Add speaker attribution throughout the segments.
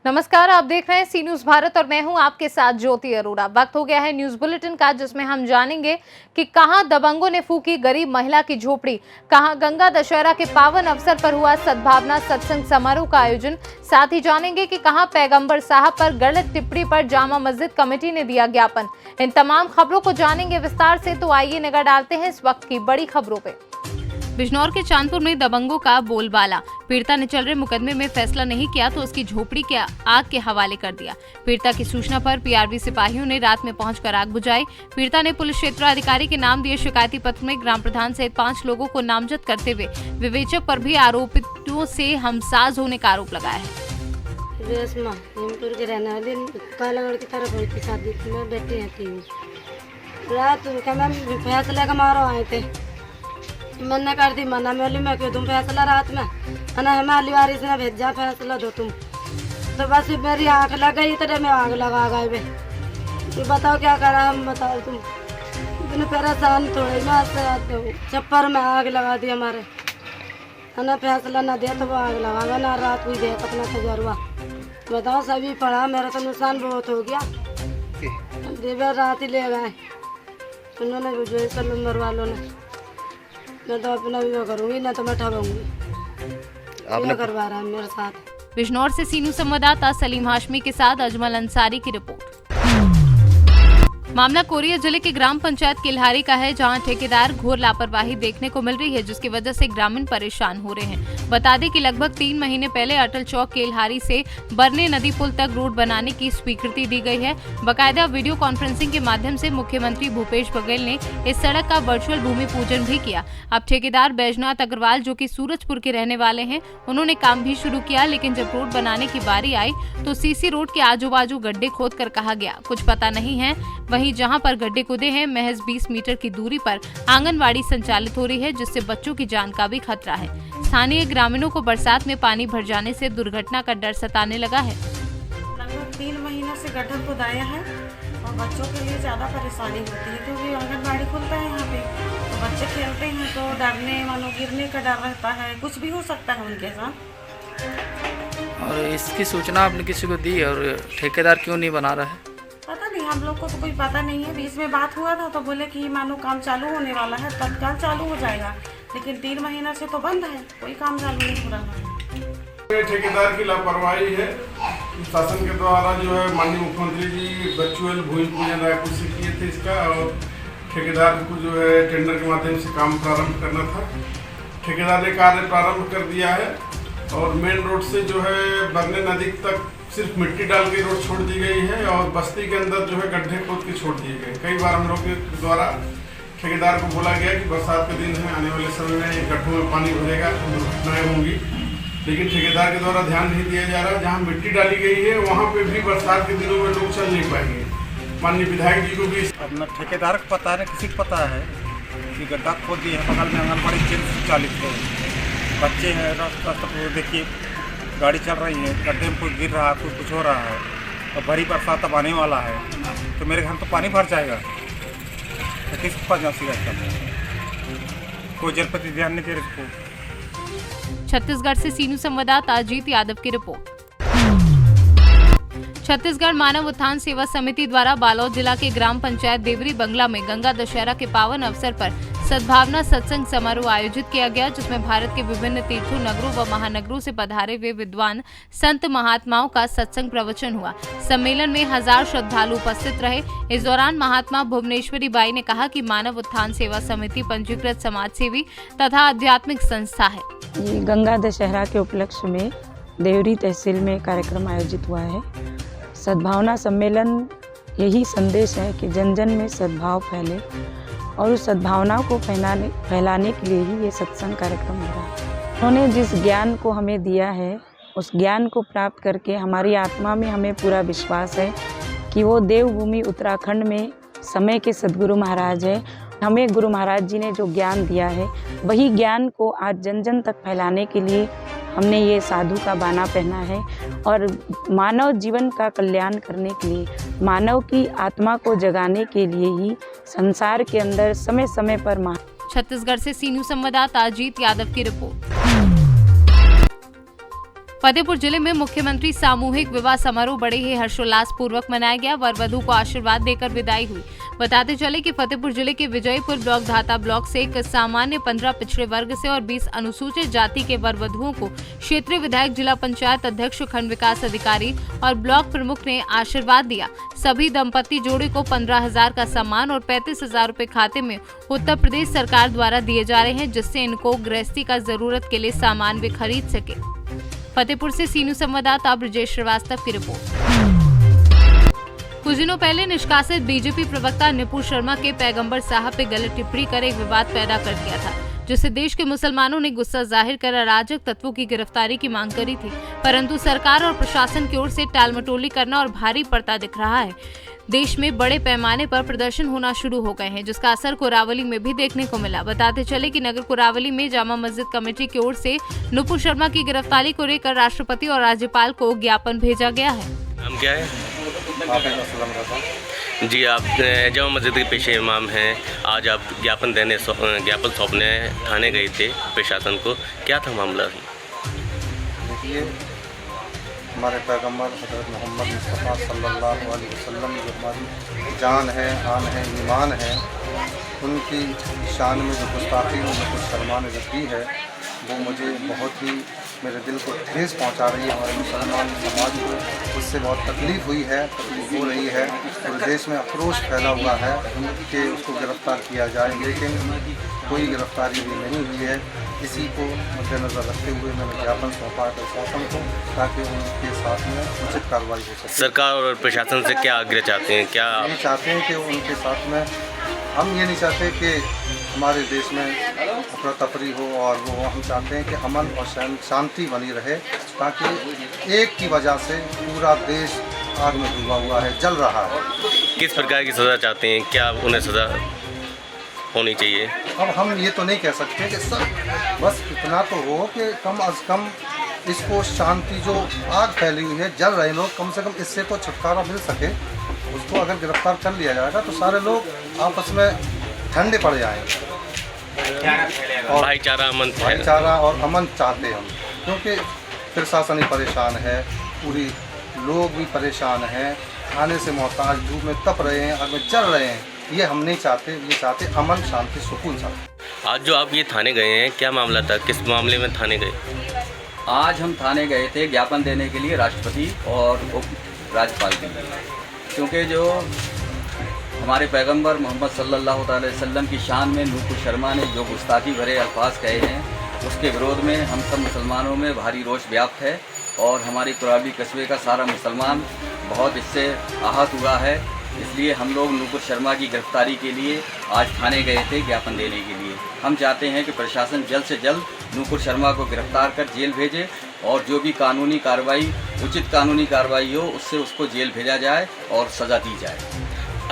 Speaker 1: नमस्कार, आप देख रहे हैं सी न्यूज भारत और मैं हूं आपके साथ ज्योति अरोड़ा। वक्त हो गया है न्यूज बुलेटिन का, जिसमें हम जानेंगे कि कहां दबंगों ने फूकी गरीब महिला की झोपड़ी, कहां गंगा दशहरा के पावन अवसर पर हुआ सद्भावना सत्संग समारोह का आयोजन। साथ ही जानेंगे कि कहां पैगंबर साहब पर गलत टिप्पणी पर जामा मस्जिद कमेटी ने दिया ज्ञापन। इन तमाम खबरों को जानेंगे विस्तार से, तो आइए नजर डालते हैं इस वक्त की बड़ी खबरों पे। बिजनौर के चांदपुर में दबंगों का बोलबाला। पीड़िता ने चल रहे मुकदमे में फैसला नहीं किया तो उसकी झोपड़ी के आग के हवाले कर दिया। पीड़िता की सूचना पर पीआरवी सिपाहियों ने रात में पहुंचकर आग बुझाई। पीड़िता ने पुलिस क्षेत्राधिकारी के नाम दिए शिकायती पत्र में ग्राम प्रधान सहित 5 लोगों को नामजद करते हुए विवेचक पर भी आरोपितों से हमसाज होने का आरोप लगाया है।
Speaker 2: रेशमा हिमपुर के रहने वाली कालागढ़ की तरफ हुई थी शादी, मैं बेटी थी। रात उनका मैं फैसला का मारो आए थे, मैंने कर दी मना। मैं क्यों तुम फैसला रात में है हमारी वारिस ने भेजा फैसला दो तुम, तो बस मेरी आँख लग गई तो मैं आग लगा गए बे। तो बताओ क्या करा हम, बताओ तुम। इतने परेशान थोड़े मैं छप्पर में आग लगा दी हमारे, है ना। फैसला ना दिया तो वो आग लगा ना, रात हुई देख अपना तजर्बा बताओ। सभी पढ़ा, मेरा तो नुकसान बहुत हो गया। देवर रात ही ले गए उन्होंने, बुझे नंबर वालों ने। मैं तो अपना भी करूंगी ना तो मैं ठगूंगी। आपने करवा रहा है मेरे साथ।
Speaker 1: बिजनौर से सी न्यूज संवाददाता सलीम हाशमी के साथ अजमल अंसारी की रिपोर्ट। मामला कोरिया जिले के ग्राम पंचायत किल्हारी का है, जहां ठेकेदार घोर लापरवाही देखने को मिल रही है, जिसकी वजह से ग्रामीण परेशान हो रहे हैं। बता दें कि लगभग 3 महीने पहले अटल चौक किल्हारी से बरने नदी पुल तक रोड बनाने की स्वीकृति दी गई है। बकायदा वीडियो कॉन्फ्रेंसिंग के माध्यम से मुख्यमंत्री भूपेश बघेल ने इस सड़क का वर्चुअल भूमि पूजन भी किया। अब ठेकेदार बैजनाथ अग्रवाल, जो कि सूरजपुर के रहने वाले हैं, उन्होंने काम भी शुरू किया, लेकिन जब रोड बनाने की बारी आई तो सीसी रोड के आजू बाजू गड्ढे खोद कर कहा गया कुछ पता नहीं है। वहीं जहां पर गड्ढे खुदे हैं, महज 20 मीटर की दूरी पर आंगनवाड़ी संचालित हो रही है, जिससे बच्चों की जान का भी खतरा है। स्थानीय ग्रामीणों को बरसात में पानी भर जाने से दुर्घटना का डर सताने लगा है।
Speaker 3: लगभग 3 महीनों से गड्ढा खुदाया है और बच्चों के लिए ज़्यादा परेशानी होती है, क्योंकि आंगनबाड़ी खुलता है यहाँ पे, तो बच्चे खेलते हैं तो डरने मानो गिरने का डर रहता है, कुछ भी हो सकता है उनके साथ।
Speaker 4: और इसकी सूचना आपने किसी को दी और ठेकेदार क्यों नहीं बना रहा है?
Speaker 3: पता नहीं, हम लोग को तो कोई पता नहीं है। बीच में बात हुआ था तो बोले कि मानो काम चालू होने वाला है, तत्काल चालू हो जाएगा, लेकिन 3 महीना से तो बंद है, कोई काम चालू नहीं हो रहा है।
Speaker 5: ठेकेदार की लापरवाही है। शासन के द्वारा जो है माननीय मुख्यमंत्री जी वर्चुअल भूमि पूजन रायपुर से किए थे इसका, और ठेकेदार को जो है टेंडर के माध्यम से काम प्रारंभ करना था। ठेकेदार ने कार्य प्रारंभ कर दिया है और मेन रोड से जो है बरने नदी तक सिर्फ मिट्टी डाल के रोड छोड़ दी गई है और बस्ती के अंदर जो है गड्ढे खोद के छोड़ दिए गए। कई बार हम लोग के द्वारा ठेकेदार को बोला गया कि बरसात के दिन है, आने वाले समय में गड्ढों में पानी भरेगा, दुर्घटनाएं होंगी, लेकिन ठेकेदार के द्वारा ध्यान नहीं दिया जा रहा। जहाँ मिट्टी डाली गई है वहाँ पे भी बरसात के दिनों में लोग चल नहीं पाएंगे। माननीय विधायक जी को भी
Speaker 6: अपना ठेकेदार को पता है, किसी को पता है कि गड्ढा खोद दिए है, बगल में आंगनबाड़ी केंद्र संचालित है, बच्चे हैं, रास्ता तक देखिए गाड़ी चल रही है, गड्ढे में कुछ गिर रहा है, कुछ हो रहा है, और भरी बरसात अब आने वाला है, तो मेरे घर तो पानी भर जाएगा, तो किसके पास जा सकता है? कोई जनप्रति ध्यान नहीं दे रहे।
Speaker 1: छत्तीसगढ़ से सी न्यूज संवाददाता अजीत यादव की रिपोर्ट। छत्तीसगढ़ मानव उत्थान सेवा समिति द्वारा बालोद जिला के ग्राम पंचायत देवरी बंगला में गंगा दशहरा के पावन अवसर पर सद्भावना सत्संग समारोह आयोजित किया गया, जिसमें भारत के विभिन्न तीर्थों, नगरों व महानगरों से पधारे हुए विद्वान संत महात्माओं का सत्संग प्रवचन हुआ। सम्मेलन में 1000 श्रद्धालु उपस्थित रहे। इस दौरान महात्मा भुवनेश्वरी बाई ने कहा कि मानव उत्थान सेवा समिति पंजीकृत समाज सेवी तथा आध्यात्मिक संस्था है।
Speaker 7: ये गंगा दशहरा के उपलक्ष्य में देवरी तहसील में कार्यक्रम आयोजित हुआ है। सद्भावना सम्मेलन यही संदेश है कि जन जन में सद्भाव फैले, और उस सद्भावना को फैलाने के लिए ही ये सत्संग कार्यक्रम हो रहा है। उन्होंने जिस ज्ञान को हमें दिया है, उस ज्ञान को प्राप्त करके हमारी आत्मा में हमें पूरा विश्वास है कि वो देवभूमि उत्तराखंड में समय के सद्गुरु महाराज है। हमें गुरु महाराज जी ने जो ज्ञान दिया है, वही ज्ञान को आज जन जन तक फैलाने के लिए हमने ये साधु का बाना पहना है, और मानव जीवन का कल्याण करने के लिए, मानव की आत्मा को जगाने के लिए ही संसार के अंदर समय समय पर
Speaker 1: छत्तीसगढ़ से सी न्यूज संवाददाता अजीत यादव की रिपोर्ट। फतेहपुर जिले में मुख्यमंत्री सामूहिक विवाह समारोह बड़े ही हर्षोल्लास पूर्वक मनाया गया। वर वधू को आशीर्वाद देकर विदाई हुई। बताते चले कि फतेहपुर जिले के विजयपुर ब्लॉक धाता ब्लॉक से एक सामान्य 15 पिछड़े वर्ग से और 20 अनुसूचित जाति के वर वधुओं को क्षेत्रीय विधायक, जिला पंचायत अध्यक्ष, खंड विकास अधिकारी और ब्लॉक प्रमुख ने आशीर्वाद दिया। सभी दंपति जोड़े को 15,000 का सम्मान और 35,000 रुपए खाते में उत्तर प्रदेश सरकार द्वारा दिए जा रहे हैं, जिससे इनको गृहस्थी का जरूरत के लिए सामान भी खरीद सके। फतेहपुर से सी न्यूज संवाददाता ब्रजेश श्रीवास्तव की रिपोर्ट। कुछ दिनों पहले निष्कासित बीजेपी प्रवक्ता निपुण शर्मा के पैगंबर साहब पे गलत टिप्पणी कर एक विवाद पैदा कर दिया था, जिससे देश के मुसलमानों ने गुस्सा जाहिर कर अराजक तत्वों की गिरफ्तारी की मांग करी थी। परंतु सरकार और प्रशासन की ओर से टालमटोली करना और भारी पड़ता दिख रहा है। देश में बड़े पैमाने पर प्रदर्शन होना शुरू हो गए हैं, जिसका असर कोरावली में भी देखने को मिला। बताते चले कि नगर कोरावली में जामा मस्जिद कमेटी की ओर से नुपुर शर्मा की गिरफ्तारी को लेकर राष्ट्रपति और राज्यपाल को ज्ञापन भेजा गया है।
Speaker 8: नाम क्या है? जी, आप जामा मस्जिद के पेशे इमाम हैं। आज आप ज्ञापन सौंपने थाने गए थे प्रशासन को, क्या था मामला?
Speaker 6: देखिए, हमारे पैगंबर हज़रत मोहम्मद मुस्तफ़ा सल्लल्लाहु अलैहि वसल्लम जो हमारी जान है, आन है, ईमान है, उनकी शान में जो गुस्ताखी उनको शर्मा ने रखी है, वो मुझे बहुत ही मेरे दिल को ठेस पहुंचा रही है। हमारे मुसलमान समाज को उससे बहुत तकलीफ़ हुई है, तकलीफ हो रही है। पूरे देश में आक्रोश फैला हुआ है कि उसको गिरफ़्तार किया जाए, लेकिन कोई गिरफ्तारी भी नहीं हुई है। इसी को मद्देनज़र रखते हुए मैंने ज्ञापन सौंपा है प्रशासन को, ताकि उनके साथ में उचित कार्रवाई हो सके।
Speaker 8: सरकार और प्रशासन से क्या आग्रह चाहते हैं? क्या
Speaker 6: ये चाहते हैं कि उनके साथ में, हम ये नहीं चाहते कि हमारे देश में अफरा तफरी हो, और वो हम चाहते हैं कि अमन और शांति बनी रहे, ताकि एक की वजह से पूरा देश आग में डूबा हुआ है, जल रहा है।
Speaker 8: किस प्रकार की सज़ा चाहते हैं? क्या उन्हें सज़ा होनी चाहिए?
Speaker 6: अब हम ये तो नहीं कह सकते कि सब, बस इतना तो हो कि कम अज़ कम इसको शांति, जो आग फैली हुई है, जल रहे लोग, कम से कम इससे तो छुटकारा मिल सके। उसको अगर गिरफ्तार कर लिया जाएगा तो सारे लोग आपस में ठंडे पड़ जाएंगे और भाईचारा और अमन चाहते हैं हम, क्योंकि प्रशासन ही परेशान है, पूरी लोग भी परेशान हैं, खाने से मोहताज, धूप में तप रहे हैं, आग में जल रहे हैं। ये हम नहीं चाहते, ये चाहते अमन, शांति, सुकून चाहते।
Speaker 8: आज जो आप ये थाने गए हैं, क्या मामला था? किस मामले में थाने गए?
Speaker 9: आज हम थाने गए थे ज्ञापन देने के लिए राष्ट्रपति और उप राज्यपाल के लिए, क्योंकि जो हमारे पैगंबर मोहम्मद सल्लल्लाहु अलैहि वसल्लम की शान में नुपुर शर्मा ने जो गुस्ताखी भरे अल्फाज कहे हैं, उसके विरोध में हम सब मुसलमानों में भारी रोष व्याप्त है और हमारी कोरावली कस्बे का सारा मुसलमान बहुत इससे आहत हुआ है। इसलिए हम लोग नुपुर शर्मा की गिरफ्तारी के लिए आज थाने गए थे ज्ञापन देने के लिए। हम चाहते हैं कि प्रशासन जल्द से जल्द नुपुर शर्मा को गिरफ्तार कर जेल भेजे और जो भी कानूनी कार्रवाई, उचित कानूनी कार्रवाई हो, उससे उसको जेल भेजा जाए और सज़ा दी जाए।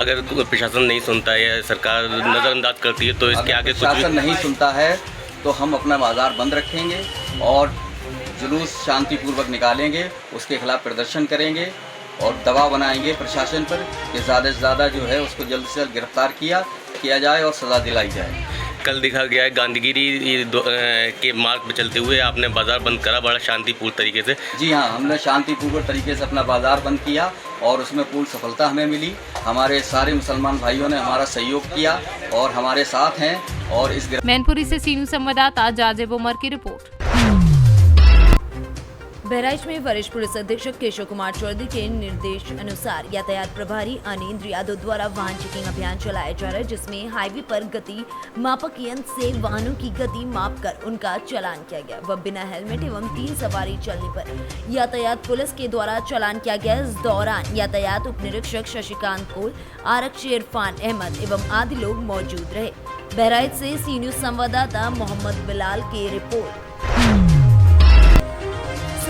Speaker 8: अगर प्रशासन नहीं सुनता है या सरकार नज़रअंदाज करती है तो इसके आगे
Speaker 9: प्रशासन नहीं सुनता है तो हम अपना बाज़ार बंद रखेंगे और जुलूस शांतिपूर्वक निकालेंगे, उसके खिलाफ प्रदर्शन करेंगे और दबाव बनाएंगे प्रशासन पर कि ज़्यादा से ज़्यादा जो है उसको जल्द से जल्द गिरफ्तार किया जाए और सज़ा दिलाई जाए।
Speaker 8: कल देखा गया है गांधीगिरी के मार्ग पर चलते हुए आपने बाज़ार बंद करा बड़ा शांतिपूर्ण तरीके से।
Speaker 9: जी हाँ, हमने शांतिपूर्ण तरीके से अपना बाज़ार बंद किया और उसमें पूर्ण सफलता हमें मिली। हमारे सारे मुसलमान भाइयों ने हमारा सहयोग किया और हमारे साथ हैं। और इस
Speaker 1: मैनपुरी से सी न्यूज संवाददाता जाजेब उमर की रिपोर्ट।
Speaker 10: बहराइच में वरिष्ठ पुलिस अधीक्षक केशव कुमार चौधरी के निर्देश अनुसार यातायात प्रभारी अनिंद्र यादव द्वारा वाहन चेकिंग अभियान चलाया जा रहा है, जिसमें हाईवे पर गति मापक यंत्र से वाहनों की गति मापकर उनका चालान किया गया। वह बिना हेलमेट एवं 3 सवारी चलने पर यातायात पुलिस के द्वारा चालान किया गया। इस दौरान यातायात उप निरीक्षक शशिकांत कोल, आरक्षी इरफान अहमद एवं आदि लोग मौजूद रहे। बहराइच से सी न्यूज संवाददाता मोहम्मद बिलाल की रिपोर्ट।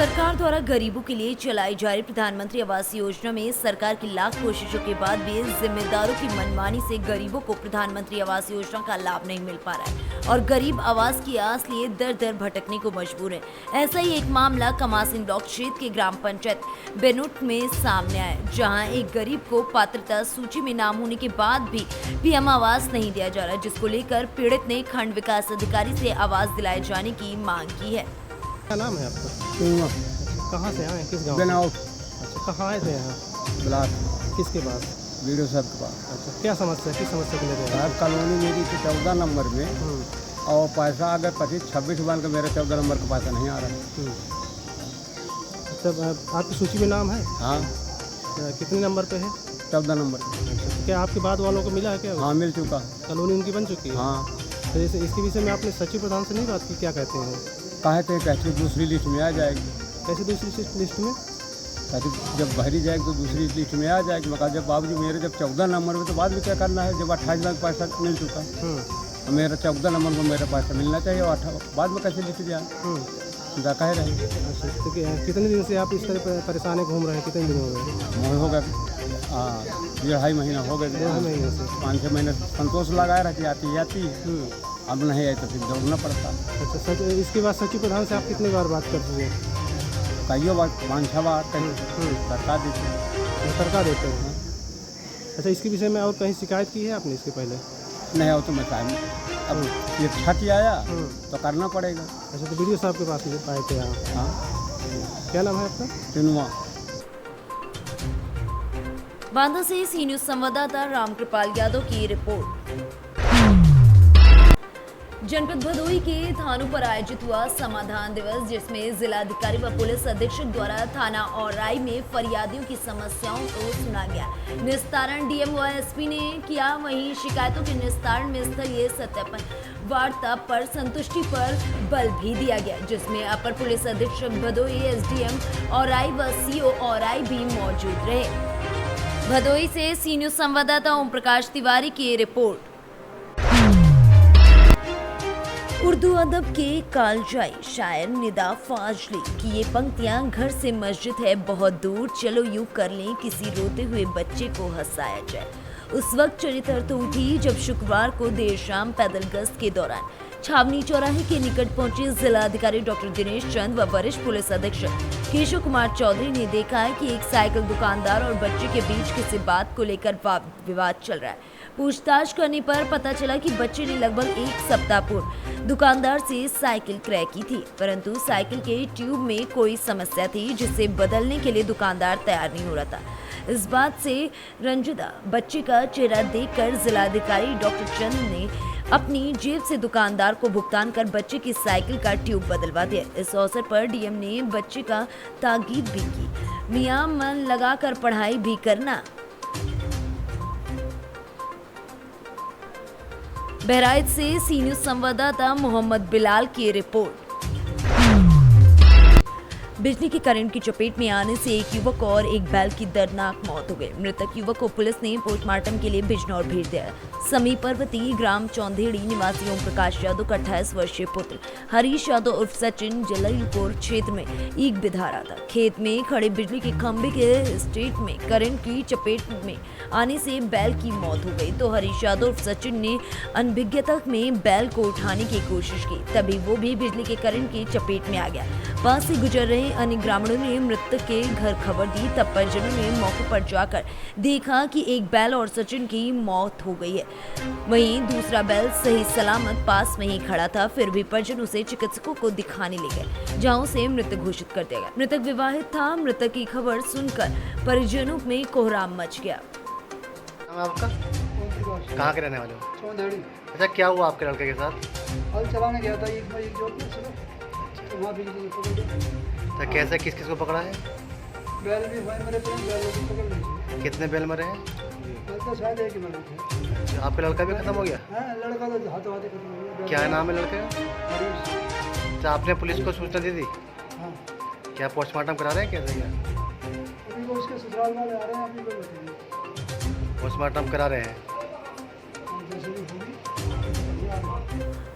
Speaker 10: सरकार द्वारा गरीबों के लिए चलाई जा रही प्रधानमंत्री आवास योजना में सरकार की लाख कोशिशों के बाद भी जिम्मेदारों की मनमानी से गरीबों को प्रधानमंत्री आवास योजना का लाभ नहीं मिल पा रहा है और गरीब आवास की आस लिए दर दर भटकने को मजबूर है। ऐसा ही एक मामला कमासिन ब्लॉक क्षेत्र के ग्राम पंचायत बेनुट में सामने आया, जहां एक गरीब को पात्रता सूची में नाम होने के बाद भी पीएम आवास नहीं दिया जा रहा, जिसको लेकर पीड़ित ने खंड विकास अधिकारी से आवास दिलाए जाने की मांग की है।
Speaker 11: क्या नाम है आपका? कहाँ से आए, किस गाँव?
Speaker 12: बेनाउट।
Speaker 11: अच्छा, कहाँ आए थे यहाँ?
Speaker 12: ब्लाक।
Speaker 11: किसके पास?
Speaker 12: वीडियो साहब के पास।
Speaker 11: अच्छा, क्या समस्या, किस समस्या के लिए गए?
Speaker 12: साहब कॉलोनी मेरी थी 14 नंबर में और पैसा अगर 25-26 बन के मेरे 14 नंबर का पैसा नहीं आ रहा है।
Speaker 11: अच्छा, आपकी सूची में नाम है?
Speaker 12: हाँ।
Speaker 11: कितने नंबर पे है?
Speaker 12: 14 नंबर।
Speaker 11: अच्छा, क्या आपके बाद वालों को मिला है क्या?
Speaker 12: हाँ, मिल चुका।
Speaker 11: कॉलोनी उनकी बन चुकी है?
Speaker 12: हाँ।
Speaker 11: तो जैसे इसके विषय में आपने सचिव प्रधान से नहीं बात की, क्या कहते हैं?
Speaker 12: कहते हैं कैसे दूसरी लिस्ट में आ जाएगी।
Speaker 11: कैसे दूसरी लिस्ट में?
Speaker 12: कहते जब भरी जाएगी तो दूसरी लिस्ट में आ जाएगी। मैं कहा जब बाबू जी मेरे जब 14 नंबर में तो बाद में क्या करना है, जब 28 लाख पैसा मिल चुका तो मेरा 14 नंबर में मेरा पैसा मिलना चाहिए और बाद में कैसे लिस्ट जाए कह रहे हैं।
Speaker 11: अच्छा, तो कितने दिन से आप इस तरह परेशानी घूम रहे हैं? कितने दिन हो गए?
Speaker 12: हो गया 2.5 महीना हो गए।
Speaker 11: 2 महीने से
Speaker 12: 5-6 महीने संतोष लगाए रहती आती अब नहीं आई तो फिर दौड़ना पड़ता।
Speaker 11: अच्छा, इसके बाद सचिव प्रधान से आप कितनी बार बात कर चुके हैं?
Speaker 12: कहिए बात 5-6 बार सरकार देते हैं।
Speaker 11: सरकार देते हैं। अच्छा, इसके विषय में और कहीं शिकायत की है आपने इसके पहले?
Speaker 12: नहीं हो तो मैं टाइम अब ये छठी आया तो करना पड़ेगा।
Speaker 11: अच्छा, तो वीडियो साहब के पास आए थे आप?
Speaker 12: हाँ।
Speaker 11: क्या नाम है आपका?
Speaker 12: टिनुआ।
Speaker 10: बांदा से सी न्यूज संवाददाता रामकृपाल यादव की रिपोर्ट। जनपद भदोही के थानों पर आयोजित हुआ समाधान दिवस, जिसमें जिलाधिकारी व पुलिस अधीक्षक द्वारा थाना औराई में फरियादियों की समस्याओं को सुना गया। निस्तारण डीएम व एसपी ने किया, वहीं शिकायतों के निस्तारण में स्थलीय सत्यापन वार्ता पर संतुष्टि पर बल भी दिया गया, जिसमें अपर पुलिस अधीक्षक भदोही, एसडीएम औराई व सीओ औराई भी मौजूद रहे। भदोही से सी न्यूज संवाददाता ओम प्रकाश तिवारी की रिपोर्ट। उर्दू अदब के कालजाई शायर निदा फाजली की ये पंक्तियां, घर से मस्जिद है बहुत दूर, चलो यूं कर लें किसी रोते हुए बच्चे को हंसाया जाए। उस वक्त चरित्र तो उठी जब शुक्रवार को देर शाम पैदल गश्त के दौरान छावनी चौराहे के निकट पहुंचे जिलाधिकारी डॉक्टर दिनेश चंद व वरिष्ठ पुलिस अधीक्षक केशव कुमार चौधरी ने देखा है कि एक साइकिल दुकानदार और बच्चे के बीच किसी बात को लेकर विवाद चल रहा है। पूछताछ करने पर पता चला कि बच्चे ने लगभग 1 सप्ताह पूर्व दुकानदार से साइकिल क्रय की थी, परंतु साइकिल के ट्यूब में कोई समस्या थी जिसे बदलने के लिए दुकानदार तैयार नहीं हो रहा था। इस बात से रंजिदा बच्चे का चेहरा देखकर जिलाधिकारी डॉक्टर चंद ने अपनी जेब से दुकानदार को भुगतान कर बच्चे की साइकिल का ट्यूब बदलवा दिया। इस अवसर पर डीएम ने बच्चे का ताकीद भी की, मियां मन लगाकर पढ़ाई भी करना। बहराइच से सी न्यूज संवाददाता मोहम्मद बिलाल की रिपोर्ट। बिजली के करंट की चपेट में आने से एक युवक और एक बैल की दर्दनाक मौत हो गई। मृतक युवक को पुलिस ने पोस्टमार्टम के लिए बिजनौर भेज दिया। समीप पर्वती ग्राम चौंधेड़ी निवासी ओम प्रकाश यादव का 28 वर्षीय पुत्र हरीश यादव उर्फ सचिन जलीलपुर क्षेत्र में ईख बिधा रहा था। खेत में खड़े बिजली के खंभे के स्टेट में करंट की चपेट में आने से बैल की मौत हो गई, तो हरीश यादव उर्फ सचिन ने अनभिज्ञता में बैल को उठाने की कोशिश की, तभी वो भी बिजली के करंट की चपेट में आ गया। पास से गुजर रहे अन्य ग्रामीणों ने मृतक के घर खबर दी, तब परिजनों ने मौके पर जाकर देखा कि एक बैल और सचिन की मौत हो गई है, वहीं दूसरा बैल सही सलामत पास में ही खड़ा था। फिर भी परिजन उसे चिकित्सकों को दिखाने ले गए, जहां उसे मृत घोषित कर दिया गया। मृतक विवाहित था। मृतक की खबर सुनकर परिजनों में कोहराम मच गया।
Speaker 13: आपका कहाँ के रहने वाले हो?
Speaker 12: चौंधेड़ी।
Speaker 13: अच्छा, क्या हुआ आपके लड़के के साथ?
Speaker 12: हल चलाने गया था एक जॉब में तो वहाँ बिजली पकड़ लिया।
Speaker 13: तो कैसे किस किस को पकड़ा है?
Speaker 12: बैल भी भाई मेरे पे बैल को पकड़ ली।
Speaker 13: कितने बैल मरे हैं?
Speaker 12: तो शायद एक ही मरे थे।
Speaker 13: आपका लड़का भी खत्म हो गया?
Speaker 12: हाँ, लड़का तो हाथों हाथ खत्म हो गया।
Speaker 13: क्या नाम है लड़के का?
Speaker 12: हरीश।
Speaker 13: अच्छा, आपने पुलिस को सूचना दी थी?
Speaker 12: हाँ।
Speaker 13: क्या पोस्टमार्टम करा रहे हैं कैसे? क्या
Speaker 12: अभी वो उसके ससुराल वाले आ रहे हैं, अभी को बताइए।
Speaker 13: पोस्टमार्टम करा रहे हैं।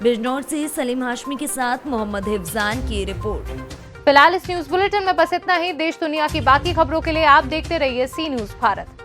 Speaker 10: बिजनौर से सलीम हाशमी के साथ मोहम्मद हिफ्जान की रिपोर्ट।
Speaker 1: फिलहाल इस न्यूज बुलेटिन में बस इतना ही। देश दुनिया की बाकी खबरों के लिए आप देखते रहिए सी न्यूज भारत।